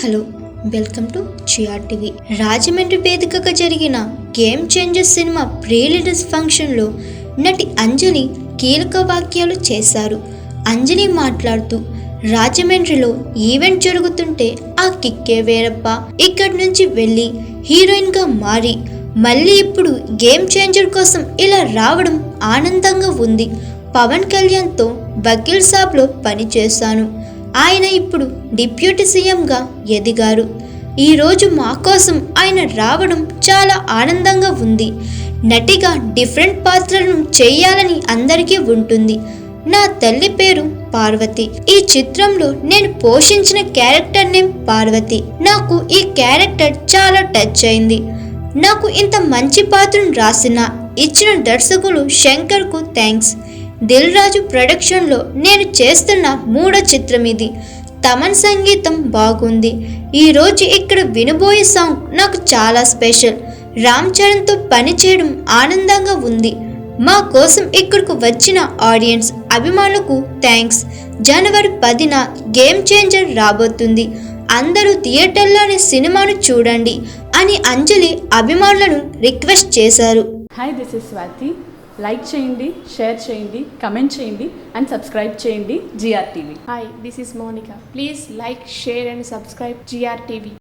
Hello, welcome to G R TV. Rajahmundry వేదికగా జరిగిన game changer సినిమా ప్రీ రిలీజ్ ఫంక్షన్లో నటి అంజలి కీలక వ్యాఖ్యలు చేశారు. అంజలి మాట్లాడుతూ, రాజమండ్రిలో ఈవెంట్ జరుగుతుంటే ఆ కిక్కే వేరప్ప. ఇక్కడి నుంచి వెళ్ళి హీరోయిన్గా మారి మళ్ళీ ఇప్పుడు గేమ్ చేంజర్ కోసం ఇలా రావడం ఆనందంగా ఉంది. పవన్ కళ్యాణ్తో వకీల్ సాబ్లో పనిచేశాను. ఆయన ఇప్పుడు డిప్యూటీ సీఎంగా ఎదిగారు. ఈరోజు మా కోసం ఆయన రావడం చాలా ఆనందంగా ఉంది. నటిగా డిఫరెంట్ పాత్రలను చేయాలని అందరికీ ఉంటుంది. నా తల్లి పేరు పార్వతి. ఈ చిత్రంలో నేను పోషించిన క్యారెక్టర్ నేమ్ పార్వతి. నాకు ఈ క్యారెక్టర్ చాలా టచ్ అయింది. నాకు ఇంత మంచి పాత్రను ఇచ్చిన దర్శకులు శంకర్కు థ్యాంక్స్. దిల్ రాజు ప్రొడక్షన్లో నేను చేస్తున్న 3వ చిత్రం ఇది. తమన్ సంగీతం బాగుంది. ఈరోజు ఇక్కడ వినబోయే సాంగ్ నాకు చాలా స్పెషల్. రామ్ చరణ్తో పనిచేయడం ఆనందంగా ఉంది. మా కోసం ఇక్కడకు వచ్చిన ఆడియన్స్ అభిమానులకు థ్యాంక్స్. జనవరి 10న గేమ్ చేంజర్ రాబోతుంది. అందరూ థియేటర్లోనే సినిమాను చూడండి అని అంజలి అభిమానులను రిక్వెస్ట్ చేశారు. Hi, this is Swathi. Like చేయండి, షేర్ చేయండి, కమెంట్ చేయండి అండ్ సబ్స్క్రైబ్ చేయండి G R TV. Hi, this is Monica. Please like, share and subscribe GR TV.